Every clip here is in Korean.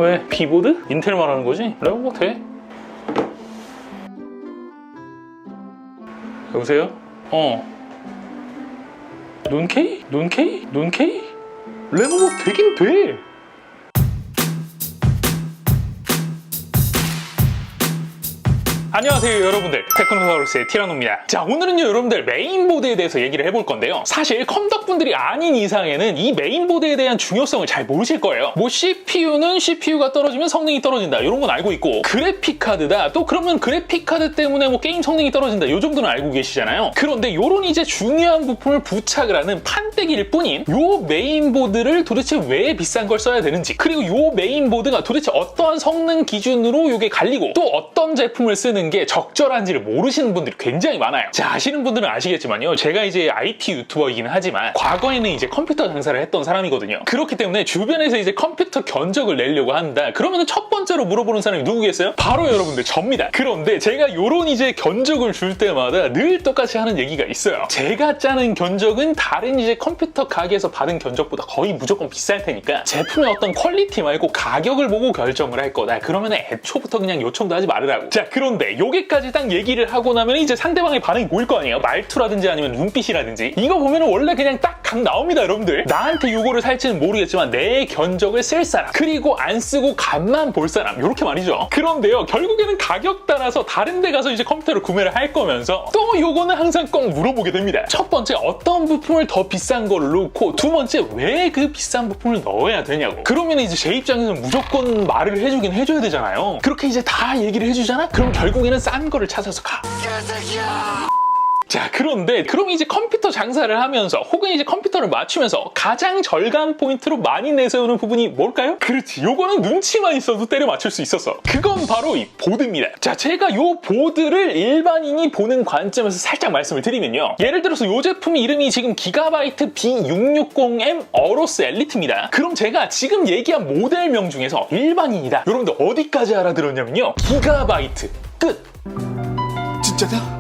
왜? 비보드? 인텔 말하는 거지? 레고 돼? 여보세요? 눈케이? 눈케이? 눈케이? 레노버 되긴 돼! 안녕하세요 여러분들, 테크노사우루스의 티라노입니다. 자, 오늘은요 여러분들 메인보드에 대해서 얘기를 해볼 건데요, 사실 컴덕분들이 아닌 이상에는 이 메인보드에 대한 중요성을 잘 모르실 거예요. 뭐 CPU는 CPU가 떨어지면 성능이 떨어진다 이런 건 알고 있고, 그래픽카드다 또 그러면 그래픽카드 때문에 뭐 게임 성능이 떨어진다 요 정도는 알고 계시잖아요. 그런데 요런 이제 중요한 부품을 부착을 하는 판때기일 뿐인 요 메인보드를 도대체 왜 비싼 걸 써야 되는지, 그리고 요 메인보드가 도대체 어떠한 성능 기준으로 요게 갈리고 또 어떤 제품을 쓰는 게 적절한지를 모르시는 분들이 굉장히 많아요. 자, 아시는 분들은 아시겠지만요, 제가 이제 IT 유튜버이긴 하지만 과거에는 이제 컴퓨터 장사를 했던 사람이거든요. 그렇기 때문에 주변에서 이제 컴퓨터 견적을 내려고 한다 그러면 첫 번째로 물어보는 사람이 누구겠어요? 바로 여러분들 접니다. 그런데 제가 요런 이제 견적을 줄 때마다 늘 똑같이 하는 얘기가 있어요. 제가 짜는 견적은 다른 이제 컴퓨터 가게에서 받은 견적보다 거의 무조건 비쌀 테니까 제품의 어떤 퀄리티 말고 가격을 보고 결정을 할 거다. 그러면 애초부터 그냥 요청도 하지 말으라고. 자, 그런데 여기까지 딱 얘기를 하고 나면 이제 상대방의 반응이 보일 거 아니에요. 말투라든지 아니면 눈빛이라든지. 이거 보면은 원래 그냥 딱 각 나옵니다 여러분들. 나한테 요거를 살지는 모르겠지만 내 견적을 쓸 사람, 그리고 안 쓰고 간만 볼 사람, 요렇게 말이죠. 그런데요, 결국에는 가격 따라서 다른 데 가서 이제 컴퓨터를 구매를 할 거면서 또 요거는 항상 꼭 물어보게 됩니다. 첫 번째, 어떤 부품을 더 비싼 걸 넣고, 두 번째, 왜 그 비싼 부품을 넣어야 되냐고. 그러면 이제 제 입장에서는 무조건 말을 해주긴 해줘야 되잖아요. 그렇게 이제 다 얘기를 해주잖아? 그럼 결국에는 싼 거를 찾아서 가. 자, 그런데 그럼 이제 컴퓨터 장사를 하면서 혹은 이제 컴퓨터를 맞추면서 가장 절감 포인트로 많이 내세우는 부분이 뭘까요? 그렇지, 요거는 눈치만 있어도 때려 맞출 수 있었어. 그건 바로 이 보드입니다. 자, 제가 요 보드를 일반인이 보는 관점에서 살짝 말씀을 드리면요, 예를 들어서 요 제품 이름이 지금 기가바이트 B660M 어로스 엘리트입니다. 그럼 제가 지금 얘기한 모델명 중에서 일반인이다, 여러분들 어디까지 알아들었냐면요, 기가바이트 끝. 진짜다?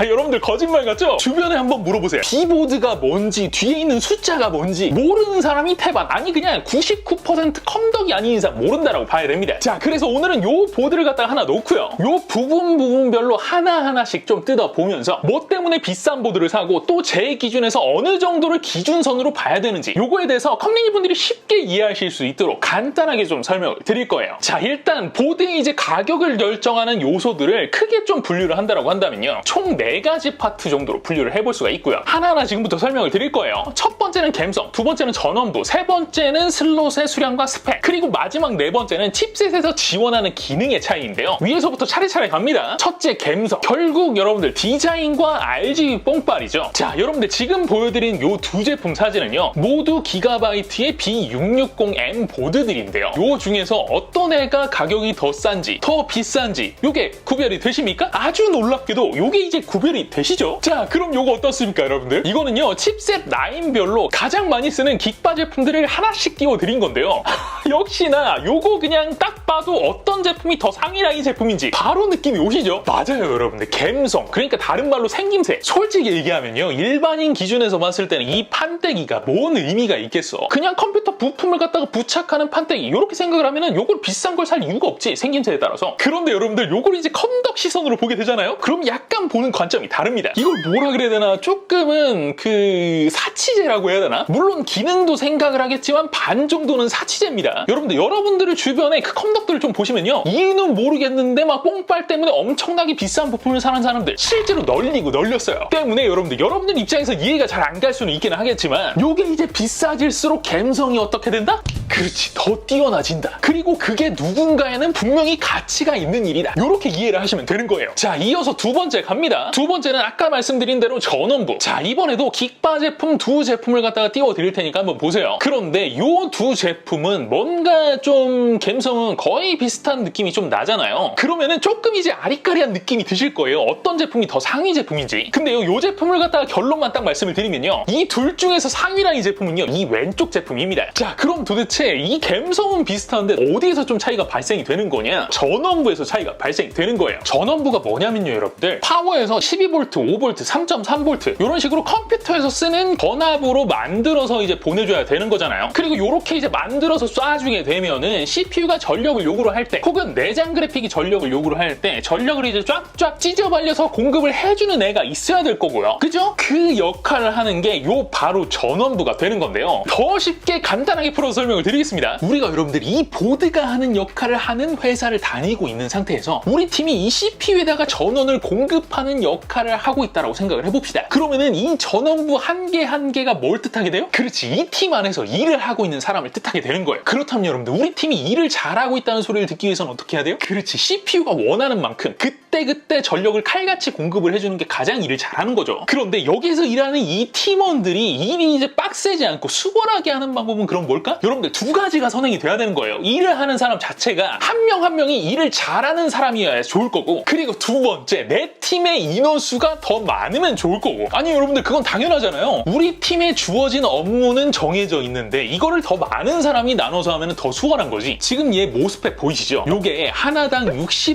여러분들 거짓말 같죠? 주변에 한번 물어보세요. 키보드가 뭔지, 뒤에 있는 숫자가 뭔지 모르는 사람이 태반, 아니 그냥 99% 컴덕이 아닌 이상 모른다라고 봐야 됩니다. 자, 그래서 오늘은 요 보드를 갖다가 하나 놓고요, 요 부분별로 하나하나씩 좀 뜯어보면서 뭐 때문에 비싼 보드를 사고 또 제 기준에서 어느 정도를 기준선으로 봐야 되는지, 요거에 대해서 커뮤니티분들이 쉽게 이해하실 수 있도록 간단하게 좀 설명을 드릴 거예요. 자, 일단 보드의 이제 가격을 결정하는 요소들을 크게 좀 분류를 한다라고 한다면요, 총 4가지 파트 정도로 분류를 해볼 수가 있고요. 하나하나 지금부터 설명을 드릴 거예요. 첫 번째는 갬성, 두 번째는 전원부, 세 번째는 슬롯의 수량과 스펙, 그리고 마지막 네 번째는 칩셋에서 지원하는 기능의 차이인데요. 위에서부터 차례차례 갑니다. 첫째, 갬성. 결국 여러분들 디자인과 RGB 뽕빨이죠. 자, 여러분들 지금 보여드린 요 두 제품 사진은요, 모두 기가바이트의 B660M 보드들인데요, 요 중에서 어떤 애가 가격이 더 싼지 더 비싼지 요게 구별이 되십니까? 아주 놀랍게도 요게 이제 구별이 되시죠? 자, 그럼 요거 어떻습니까 여러분들? 이거는요, 칩셋 라인별로 가장 많이 쓰는 긱바 제품들을 하나씩 띄워드린 건데요, 역시나 요거 그냥 딱 봐도 어떤 제품이 더 상위 라인 제품인지 바로 느낌이 오시죠? 맞아요 여러분들, 갬성, 그러니까 다른 말로 생김새. 솔직히 얘기하면요, 일반인 기준에서 봤을 때는 이 판때기가 뭔 의미가 있겠어. 그냥 컴퓨터 부품을 갖다가 부착하는 판때기, 요렇게 생각을 하면은 요걸 비싼 걸 살 이유가 없지, 생김새에 따라서. 그런데 여러분들 요걸 이제 컴덕 시선으로 보게 되잖아요? 그럼 약간 보는 관점이 다릅니다. 이걸 뭐라 그래야 되나, 조금은 그 사치제라고 해야 되나? 물론 기능도 생각을 하겠지만 반 정도는 사치제입니다. 여러분들의 주변에 그 컴덕들을 좀 보시면요, 이유는 모르겠는데 막 뽕빨 때문에 엄청나게 비싼 부품을 사는 사람들 실제로 널렸어요. 때문에 여러분들 입장에서 이해가 잘 안 갈 수는 있긴 하겠지만, 요게 이제 비싸질수록 갬성이 어떻게 된다? 그렇지, 더 뛰어나진다. 그리고 그게 누군가에는 분명히 가치가 있는 일이다. 요렇게 이해를 하시면 되는 거예요. 자, 이어서 두 번째 갑니다. 두 번째는 아까 말씀드린 대로 전원부. 자, 이번에도 긱바 제품 두 제품을 갖다가 띄워드릴 테니까 한번 보세요. 그런데 요 두 제품은 뭔가 좀 갬성은 거의 비슷한 느낌이 좀 나잖아요. 그러면은 조금 이제 아리까리한 느낌이 드실 거예요, 어떤 제품이 더 상위 제품인지. 근데요, 요 제품을 갖다가 결론만 딱 말씀을 드리면요, 이 둘 중에서 상위 라인 제품은요, 이 왼쪽 제품입니다. 자, 그럼 도대체 이 갬성은 비슷한데 어디에서 좀 차이가 발생이 되는 거냐? 전원부에서 차이가 발생이 되는 거예요. 전원부가 뭐냐면요 여러분들, 파워에서 12V, 5V, 3.3V 이런 식으로 컴퓨터에서 쓰는 전압으로 만들어서 이제 보내줘야 되는 거잖아요. 그리고 이렇게 이제 만들어서 쏴주게 되면은 CPU가 전력을 요구를 할 때, 혹은 내장 그래픽이 전력을 요구를 할 때 전력을 이제 쫙쫙 찢어발려서 공급을 해주는 애가 있어야 될 거고요. 그죠? 그 역할을 하는 게 요 바로 전원부가 되는 건데요. 더 쉽게 간단하게 풀어서 설명을 드리겠습니다. 우리가 여러분들 이 보드가 하는 역할을 하는 회사를 다니고 있는 상태에서 우리 팀이 이 CPU에다가 전원을 공급하는 역할을 하고 있다고 생각을 해봅시다. 그러면은 이 전원부 한 개 한 개가 뭘 뜻하게 돼요? 그렇지, 이 팀 안에서 일을 하고 있는 사람을 뜻하게 되는 거예요. 그렇다면 여러분들, 우리 팀이 일을 잘하고 있다는 소리를 듣기 위해서는 어떻게 해야 돼요? 그렇지, CPU가 원하는 만큼 그때 전력을 칼같이 공급을 해주는 게 가장 일을 잘하는 거죠. 그런데 여기서 일하는 이 팀원들이 일이 이제 빡세지 않고 수월하게 하는 방법은 그럼 뭘까? 여러분들, 두 가지가 선행이 돼야 되는 거예요. 일을 하는 사람 자체가 한 명 한 명이 일을 잘하는 사람이어야 좋을 거고, 그리고 두 번째, 내 팀의 인원수가 더 많으면 좋을 거고. 아니 여러분들, 그건 당연하잖아요. 우리 팀에 주어진 업무는 정해져 있는데 이거를 더 많은 사람이 나눠서 하면 더 수월한 거지. 지금 얘 모스펫 보이시죠? 요게 하나당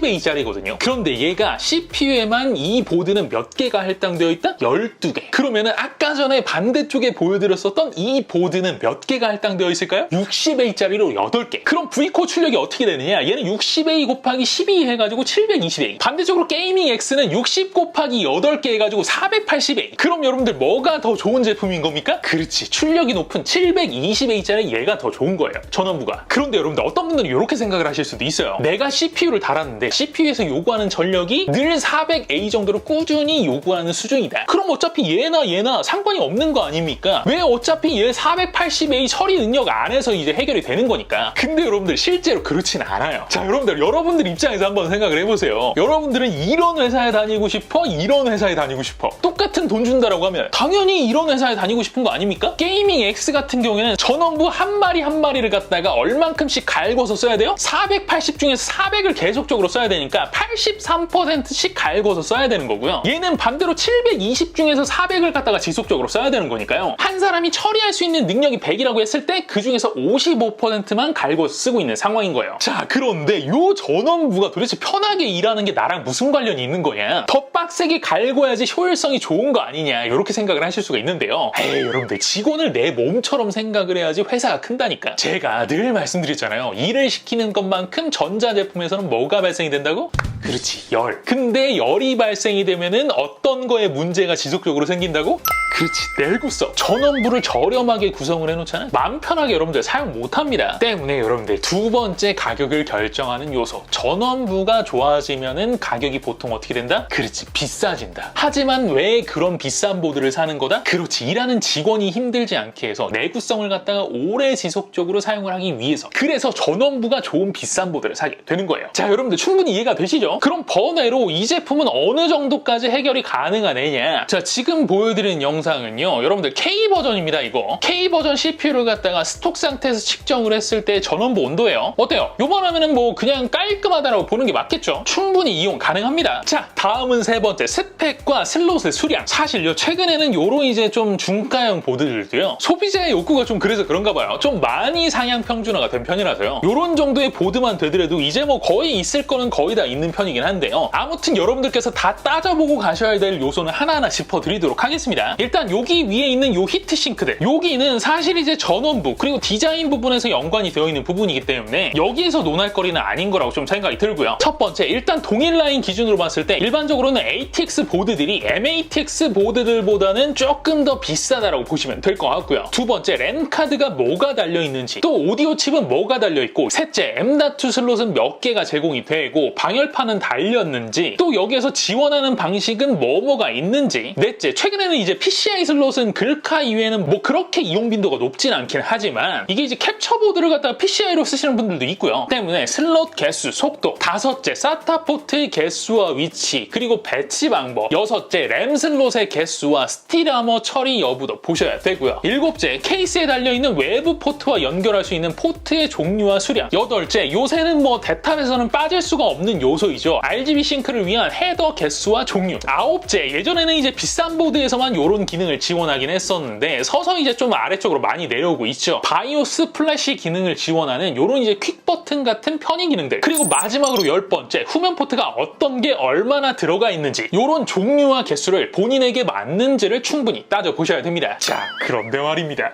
60A짜리거든요. 그런데 얘가 CPU에만 이 보드는 몇 개가 할당되어 있다? 12개. 그러면은 아까 전에 반대쪽에 보여드렸었던 이 보드는 몇 개가 할당되어 있을까요? 60A짜리로 8개. 그럼 V코어 출력이 어떻게 되느냐? 얘는 60A 곱하기 12 해가지고 720A. 반대쪽으로 게이밍 X는 60 곱하기 8개 해가지고 480A. 그럼 여러분들, 뭐가 더 좋은 제품인 겁니까? 그렇지, 출력이 높은 720A짜리 얘가 더 좋은 거예요, 전원부가. 그런데 여러분들, 어떤 분들은 이렇게 생각을 하실 수도 있어요. 내가 CPU를 달았는데 CPU에서 요구하는 전력이 늘 400A 정도로 꾸준히 요구하는 수준이다. 그럼 어차피 얘나 상관이 없는 거 아닙니까? 왜 어차피 얘 480A 처리 능력 안에서 이제 해결이 되는 거니까. 근데 여러분들, 실제로 그렇진 않아요. 자, 여러분들 입장에서 한번 생각을 해보세요. 여러분들은 이런 회사에 다니고 싶어? 이런 회사에 다니고 싶어? 똑같은 돈 준다라고 하면 당연히 이런 회사에 다니고 싶은 거 아닙니까? 게이밍 X 같은 경우에는 전원부 한 마리 한 마리를 갖다가 얼만큼씩 갈궈서 써야 돼요? 480 중에서 400을 계속적으로 써야 되니까 83%씩 갈궈서 써야 되는 거고요. 얘는 반대로 720 중에서 400을 갖다가 지속적으로 써야 되는 거니까요. 한 사람이 처리할 수 있는 능력이 100이라고 했을 때 그 중에서 55%만 갈궈서 쓰고 있는 상황인 거예요. 자, 그런데 요 전원부가 도대체 편하게 일하는 게 나랑 무슨 관련이 있는 거냐? 더 빡세게 갈궈야지 효율성이 좋은 거 아니냐? 이렇게 생각을 하실 수가 있는데요. 에이, 여러분들, 직원을 내 몸처럼 생각을 해야지 회사가 큰다니까. 제가 늘 말씀드렸잖아요. 일을 시키는 것만큼 전자제품에서는 뭐가 발생이 된다고? 그렇지, 열. 근데 열이 발생이 되면은 어떤 거에 문제가 지속적으로 생긴다고? 그렇지, 내구성. 전원부를 저렴하게 구성을 해놓잖아요. 마음 편하게 여러분들 사용 못합니다. 때문에 여러분들, 두 번째 가격을 결정하는 요소, 전원부가 좋아지면은 가격이 보통 어떻게 된다? 그렇지, 비싸진다. 하지만 왜 그런 비싼 보드를 사는 거다? 그렇지, 일하는 직원이 힘들지 않게 해서 내구성을 갖다가 오래 지속적으로 사용을 하기 위해서. 그래서 전원부가 좋은 비싼 보드를 사게 되는 거예요. 자, 여러분들, 충분히 이해가 되시죠? 그럼 번외로 이 제품은 어느 정도까지 해결이 가능한 애냐? 자, 지금 보여드리는 영상은요, 여러분들 K버전입니다. 이거 K버전 CPU를 갖다가 스톡 상태에서 측정을 했을 때 전원부 온도예요. 어때요? 요만하면은 뭐 그냥 깔끔하다라고 보는 게 맞겠죠? 충분히 이용 가능합니다. 자, 다음은 세 번째, 스펙과 슬롯의 수량. 사실요, 최근에는 요런 이제 좀 중가형 보드들도요, 소비자의 욕구가 좀 그래서 그런가 봐요. 좀 많이 상향 평준화가 된 편이라서요. 요런 정도의 보드만 되더라도 이제 뭐 거의 있을 거는 거의 다 있는 편이긴 한데요. 아무튼 여러분들께서 다 따져보고 가셔야 될 요소는 하나하나 짚어드리도록 하겠습니다. 일단 여기 위에 있는 요 히트싱크들, 여기는 사실 이제 전원부 그리고 디자인 부분에서 연관이 되어 있는 부분이기 때문에 여기에서 논할 거리는 아닌 거라고 좀 생각이 들고요. 첫 번째, 일단 동일 라인 기준으로 봤을 때 일반적으로는 ATX 보드들이 MATX 보드들보다는 조금 더 비싸다라고 보시면 될 것 같고요. 두 번째, 랜 카드가 뭐가 달려있는지, 또 오디오 칩은 뭐가 달려있고, 셋째, M.2 슬롯은 몇 개가 제공이 되고 방열판은 달렸는지, 또 여기에서 지원하는 방식은 뭐가 있는지, 넷째, 최근에는 이제 PCI 슬롯은 글카 이외에는 뭐 그렇게 이용 빈도가 높진 않긴 하지만 이게 이제 캡처보드를 갖다가 PCI로 쓰시는 분들도 있고요. 때문에 슬롯 개수, 속도, 다섯째, SATA 포트의 개수와 위치, 그리고 배치 방법, 여섯째, 램 슬롯의 개수와 스틸아머 처리 여부도 보셔야 되고요. 일곱째, 케이스에 달려있는 외부 포트와 연결할 수 있는 포트의 종류와 수량, 여덟째, 요새는 뭐 대탑에서는 빠질 수가 없는 요소이죠. 보이죠? RGB 싱크를 위한 헤더 개수와 종류 9제. 예전에는 이제 비싼 보드에서만 이런 기능을 지원하긴 했었는데 서서히 이제 좀 아래쪽으로 많이 내려오고 있죠. 바이오스 플래시 기능을 지원하는 이런 이제 퀵 버튼 같은 편의 기능들. 그리고 마지막으로 10번째, 후면 포트가 어떤 게 얼마나 들어가 있는지 이런 종류와 개수를 본인에게 맞는지를 충분히 따져보셔야 됩니다. 자, 그런데 말입니다.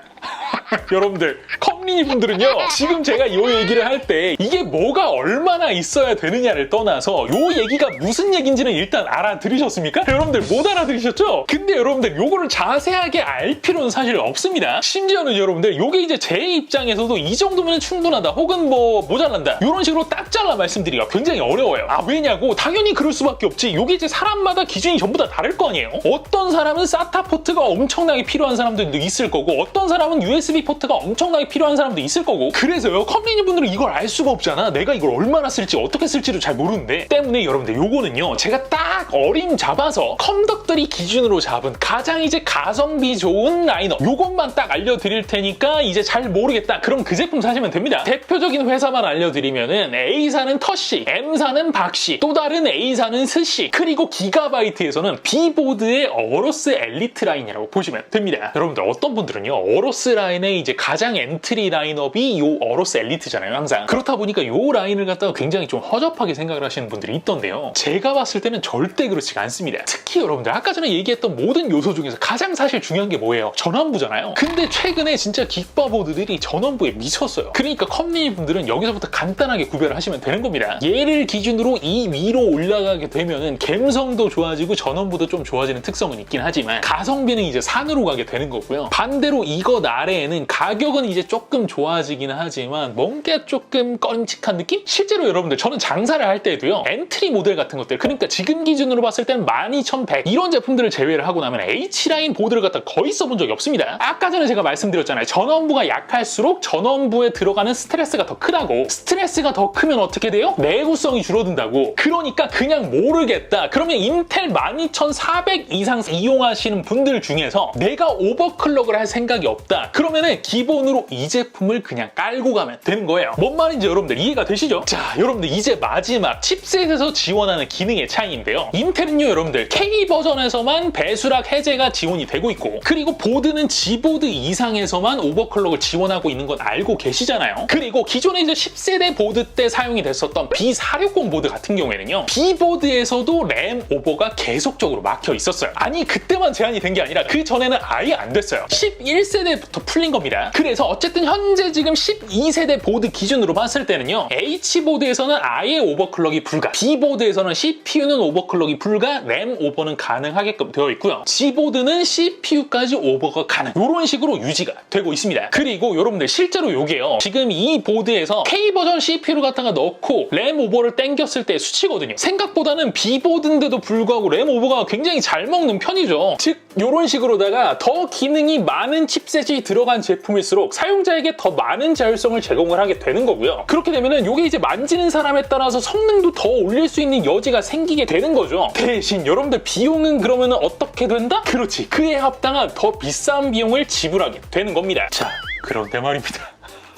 여러분들, 컴리니 분들은요, 지금 제가 이 얘기를 할 때 이게 뭐가 얼마나 있어야 되느냐를 떠나서 이 얘기가 무슨 얘기인지는 일단 알아들으셨습니까? 여러분들 못 알아들으셨죠? 근데 여러분들 요거를 자세하게 알 필요는 사실 없습니다. 심지어는 여러분들 요게 이제 제 입장에서도 이 정도면 충분하다 혹은 뭐 모자란다 이런 식으로 딱 잘라 말씀드리기가 굉장히 어려워요. 아, 왜냐고? 당연히 그럴 수밖에 없지. 요게 이제 사람마다 기준이 전부 다 다를 거 아니에요? 어떤 사람은 SATA 포트가 엄청나게 필요한 사람들도 있을 거고 어떤 사람은 USB 포트가 엄청나게 필요한 사람도 있을 거고 그래서요, 컴리니 분들은 이걸 알 수가 없잖아. 내가 이걸 얼마나 쓸지 어떻게 쓸지도 잘 모르는데 때문에 여러분들 요거는요, 제가 딱 어림 잡아서 컴덕들이 기준으로 잡은 가장 이제 가성비 좋은 라인업 요것만 딱 알려드릴 테니까 이제 잘 모르겠다 그럼 그 제품 사시면 됩니다. 대표적인 회사만 알려드리면은 A사는 터시, M사는 박시, 또 다른 A사는 스시, 그리고 기가바이트에서는 B보드의 어로스 엘리트 라인이라고 보시면 됩니다. 여러분들 어떤 분들은요, 어로스 라인의 이제 가장 엔트리 라인업이 요 어로스 엘리트잖아요, 항상. 그렇다 보니까 요 라인을 갖다가 굉장히 좀 허접하게 생각을 하시는 분들이 있던데요. 제가 봤을 때는 절대 그렇지가 않습니다. 특히 여러분들 아까 전에 얘기했던 모든 요소 중에서 가장 사실 중요한 게 뭐예요? 전원부잖아요. 근데 최근에 진짜 긱바보드들이 전원부에 미쳤어요. 그러니까 컴리니 분들은 여기서부터 간단하게 구별을 하시면 되는 겁니다. 얘를 기준으로 이 위로 올라가게 되면은 감성도 좋아지고 전원부도 좀 좋아지는 특성은 있긴 하지만 가성비는 이제 산으로 가게 되는 거고요. 반대로 이것 아래에는 가격은 이제 조금 좋아지긴 하지만 뭔가 조금 꺼림칙한 느낌? 실제로 여러분들 저는 장사를 할 때에도요, 엔트리 모델 같은 것들, 그러니까 지금 기준으로 봤을 때는 12100 이런 제품들을 제외를 하고 나면 H라인 보드를 갖다 거의 써본 적이 없습니다. 아까 전에 제가 말씀드렸잖아요. 전원부가 약할수록 전원부에 들어가는 스트레스가 더 크다고. 스트레스가 더 크면 어떻게 돼요? 내구성이 줄어든다고. 그러니까 그냥 모르겠다. 그러면 인텔 12400 이상 이용하시는 분들 중에서 내가 오버클럭을 할 생각이 없다. 그러면은 기본으로 이 제품을 그냥 깔고 가면 되는 거예요. 뭔 말인지 여러분들 이해가 되시죠? 자, 여러분들 이제 마지막 칩셋에서 지원하는 기능의 차이인데요. 인텔은요, 여러분들 K 버전에서만 배수락 해제가 지원이 되고 있고, 그리고 보드는 G보드 이상에서만 오버클럭을 지원하고 있는 건 알고 계시잖아요. 그리고 기존에 이제 10세대 보드 때 사용이 됐었던 B460 보드 같은 경우에는요, B보드에서도 램 오버가 계속적으로 막혀 있었어요. 아니, 그때만 제한이 된 게 아니라 그 전에는 아예 안 됐어요. 11세대부터 풀린 겁니다. 그래서 어쨌든 현재 지금 12세대 보드 기준으로 봤을 때는요, H보드에서는 아예 오버클럭이 불가, B보드에서는 CPU는 오버클럭이 불가, 램 오버는 가능하게끔 되어 있고요. G보드는 CPU까지 오버가 가능, 이런 식으로 유지가 되고 있습니다. 그리고 여러분들 실제로 요게요, 지금 이 보드에서 K버전 CPU를 갖다가 넣고 램 오버를 땡겼을 때 수치거든요. 생각보다는 B보드인데도 불구하고 램 오버가 굉장히 잘 먹는 편이죠. 즉 이런 식으로다가 더 기능이 많은 칩셋이 들어간 제품일수록 사용자에게 더 많은 자율성을 제공을 하게 되는 거고요. 그렇게 되면은 이게 이제 만지는 사람에 따라서 성능도 더 올릴 수 있는 여지가 생기게 되는 거죠. 대신 여러분들 비용은 그러면은 어떻게 된다? 그렇지, 그에 합당한 더 비싼 비용을 지불하게 되는 겁니다. 자, 그런데 말입니다.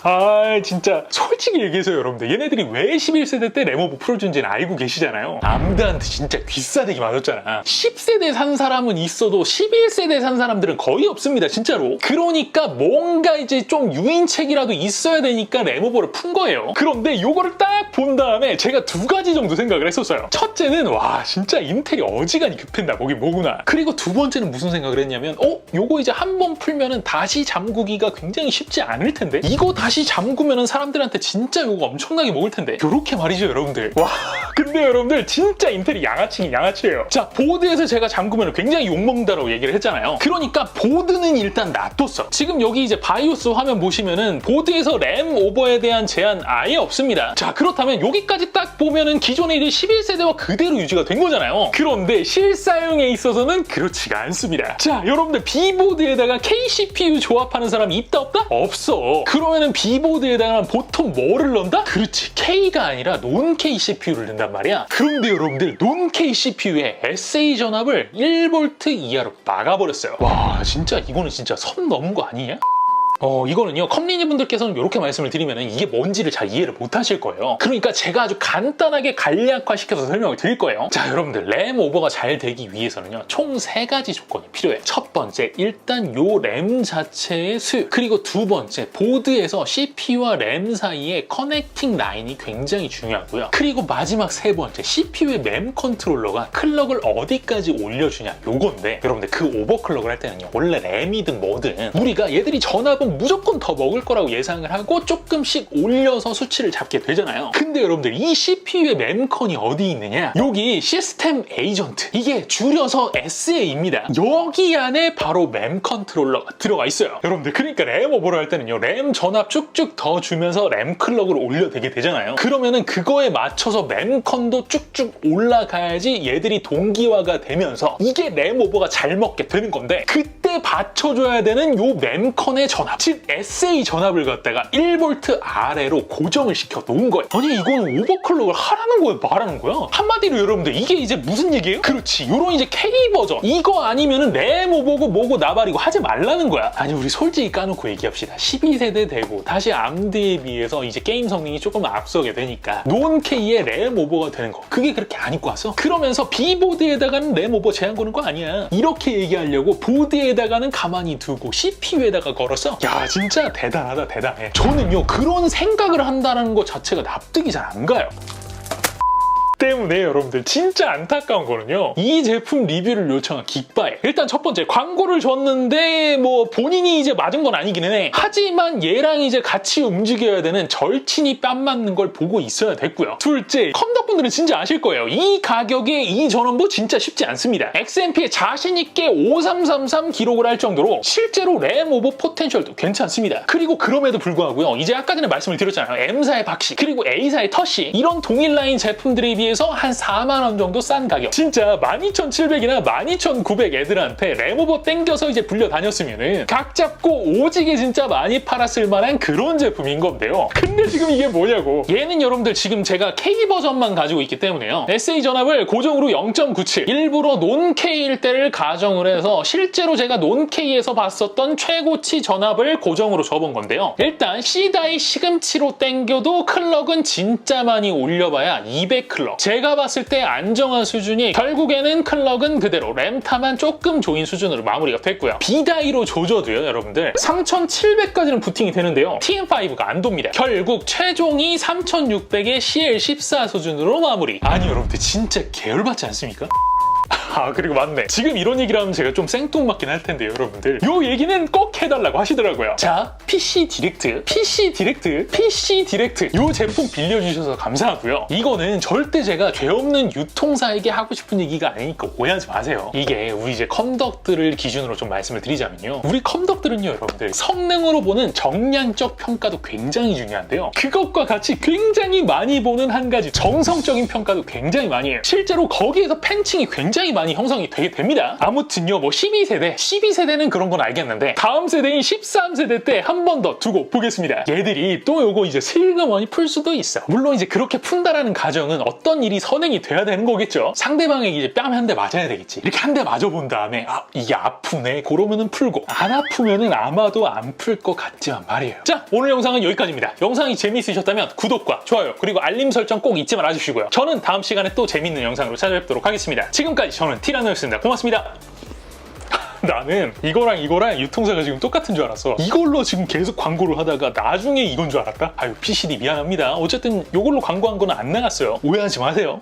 아, 진짜 솔직히 얘기해서 여러분들 얘네들이 왜 11세대 때 램오버 풀어준지는 알고 계시잖아요. 남들한테 진짜 귀싸대기 맞았잖아. 10세대 산 사람은 있어도 11세대 산 사람들은 거의 없습니다, 진짜로. 그러니까 뭔가 이제 좀 유인책이라도 있어야 되니까 램오버를 푼 거예요. 그런데 요거를 딱 본 다음에 제가 두 가지 정도 생각을 했었어요. 첫째는 와, 진짜 인텔이 어지간히 급했나, 뭐긴 뭐구나. 그리고 두 번째는 무슨 생각을 했냐면 요거 이제 한 번 풀면은 다시 잠그기가 굉장히 쉽지 않을 텐데, 이거 다시 잠그면은 사람들한테 진짜 요거 엄청나게 먹을 텐데, 요렇게 말이죠 여러분들. 와, 근데 여러분들 진짜 인텔이 양아치긴 양아치예요. 자, 보드에서 제가 잠그면 굉장히 욕먹는다라고 얘기를 했잖아요. 그러니까 보드는 일단 놔뒀어. 지금 여기 이제 바이오스 화면 보시면은 보드에서 램 오버에 대한 제한 아예 없습니다. 자, 그렇다면 여기까지 딱 보면은 기존의 11세대와 그대로 유지가 된 거잖아요. 그런데 실사용에 있어서는 그렇지가 않습니다. 자, 여러분들 B보드에다가 KCPU 조합하는 사람이 있다 없다? 없어. 그러면은 B보드에다가 보통 뭐를 넣는다? 그렇지, K가 아니라 논 K CPU를 넣는단 말이야. 그런데 여러분들 논 K CPU에 SA 전압을 1V 이하로 막아버렸어요. 와, 진짜 이거는 진짜 선 넘은 거 아니냐? 이거는요, 컴리니 분들께서는 이렇게 말씀을 드리면 이게 뭔지를 잘 이해를 못 하실 거예요. 그러니까 제가 아주 간단하게 간략화시켜서 설명을 드릴 거예요. 자, 여러분들, 램 오버가 잘 되기 위해서는요, 총 3가지 조건이 필요해요. 첫 번째, 일단 요 램 자체의 수율. 그리고 두 번째, 보드에서 CPU와 램 사이의 커넥팅 라인이 굉장히 중요하고요. 그리고 마지막 세 번째, CPU의 램 컨트롤러가 클럭을 어디까지 올려주냐, 요건데, 여러분들 그 오버클럭을 할 때는요, 원래 램이든 뭐든 우리가 얘들이 전압은 무조건 더 먹을 거라고 예상을 하고 조금씩 올려서 수치를 잡게 되잖아요. 근데 여러분들, 이 CPU의 램컨이 어디 있느냐? 여기 시스템 에이전트, 이게 줄여서 SA입니다. 여기 안에 바로 램 컨트롤러가 들어가 있어요. 여러분들, 그러니까 램 오버를 할 때는요, 램 전압 쭉쭉 더 주면서 램 클럭을 올려되게 되잖아요. 그러면은 그거에 맞춰서 램컨도 쭉쭉 올라가야지 얘들이 동기화가 되면서 이게 램 오버가 잘 먹게 되는 건데, 그때 받쳐줘야 되는 요 램컨의 전압, 즉 SA 전압을 갖다가 1V 아래로 고정을 시켜 놓은 거예요. 아니, 이거는 오버클럭을 하라는 거예요, 말하는 거야? 한마디로 여러분들, 이게 이제 무슨 얘기예요? 그렇지, 요런 이제 K 버전, 이거 아니면은 램 오버고 뭐고 나발이고 하지 말라는 거야. 아니, 우리 솔직히 까놓고 얘기합시다. 12세대 되고 다시 암드에 비해서 이제 게임 성능이 조금 앞서게 되니까 논 K의 램 오버가 되는 거, 그게 그렇게 안 입고 왔어? 그러면서 B보드에다가는 램 오버 제한 거는 거 아니야. 이렇게 얘기하려고 보드에다가는 가만히 두고 CPU에다가 걸었어? 야, 진짜 대단하다, 대단해. 저는요, 그런 생각을 한다는 것 자체가 납득이 잘 안 가요. 때문에 여러분들, 진짜 안타까운 거는요, 이 제품 리뷰를 요청한 긱바에 일단 첫 번째, 광고를 줬는데 뭐 본인이 이제 맞은 건 아니기는 해. 하지만 얘랑 이제 같이 움직여야 되는 절친이 뺨 맞는 걸 보고 있어야 됐고요. 둘째, 컴덕분들은 진짜 아실 거예요. 이 가격에 이 전원부 진짜 쉽지 않습니다. XMP에 자신있게 5333 기록을 할 정도로 실제로 램 오버 포텐셜도 괜찮습니다. 그리고 그럼에도 불구하고요, 이제 아까 전에 말씀을 드렸잖아요. M사의 박씨, 그리고 A사의 터시, 이런 동일 라인 제품들에 비해서 한 4만 원 정도 싼 가격. 진짜 12,700이나 12,900 애들한테 램오버 땡겨서 이제 불려 다녔으면은 각 잡고 오지게 진짜 많이 팔았을 만한 그런 제품인 건데요. 근데 지금 이게 뭐냐고. 얘는 여러분들, 지금 제가 K 버전만 가지고 있기 때문에요, SA 전압을 고정으로 0.97, 일부러 논 K일 때를 가정을 해서 실제로 제가 논 K에서 봤었던 최고치 전압을 고정으로 줘본 건데요. 일단 C다이 시금치로 땡겨도 클럭은 진짜 많이 올려봐야 200클럭. 제가 봤을 때 안정한 수준이 결국에는 클럭은 그대로 램타만 조금 조인 수준으로 마무리가 됐고요. B다이로 조져도요, 여러분들 3700까지는 부팅이 되는데요, TM5가 안 돕니다. 결국 최종이 3600의 CL14 수준으로 마무리. 아니, 여러분들, 진짜 계열받지 않습니까? 아, 그리고 맞네. 지금 이런 얘기를 하면 제가 좀 생뚱맞긴 할 텐데요, 여러분들. 요 얘기는 꼭 해달라고 하시더라고요. 자, PC 디렉트, PC 디렉트, PC 디렉트. 요 제품 빌려주셔서 감사하고요. 이거는 절대 제가 죄 없는 유통사에게 하고 싶은 얘기가 아니니까 오해하지 마세요. 이게 우리 이제 컴덕들을 기준으로 좀 말씀을 드리자면요, 우리 컴덕들은요, 여러분들, 성능으로 보는 정량적 평가도 굉장히 중요한데요, 그것과 같이 굉장히 많이 보는 한 가지 정성적인 평가도 굉장히 많이 해요. 실제로 거기에서 팬층이 굉장히 많이 형성이 되게 됩니다. 아무튼요, 뭐 12세대는 그런 건 알겠는데, 다음 세대인 13세대 때 한 번 더 두고 보겠습니다. 얘들이 또 요거 이제 슬그머니 풀 수도 있어. 물론 이제 그렇게 푼다라는 가정은 어떤 일이 선행이 돼야 되는 거겠죠. 상대방에게 이제 뺨 한 대 맞아야 되겠지. 이렇게 한 대 맞아본 다음에, 아, 이게 아프네, 그러면은 풀고, 안 아프면은 아마도 안 풀 것 같지만 말이에요. 자, 오늘 영상은 여기까지입니다. 영상이 재미있으셨다면 구독과 좋아요, 그리고 알림 설정 꼭 잊지 말아주시고요. 저는 다음 시간에 또 재밌는 영상으로 찾아뵙도록 하겠습니다. 지금까지 저는 티라노였습니다. 고맙습니다. 나는 이거랑 유통사가 지금 똑같은 줄 알았어. 이걸로 지금 계속 광고를 하다가 나중에 이건 줄 알았다? 아유, PCD 미안합니다. 어쨌든 이걸로 광고한 거는 안 나갔어요. 오해하지 마세요.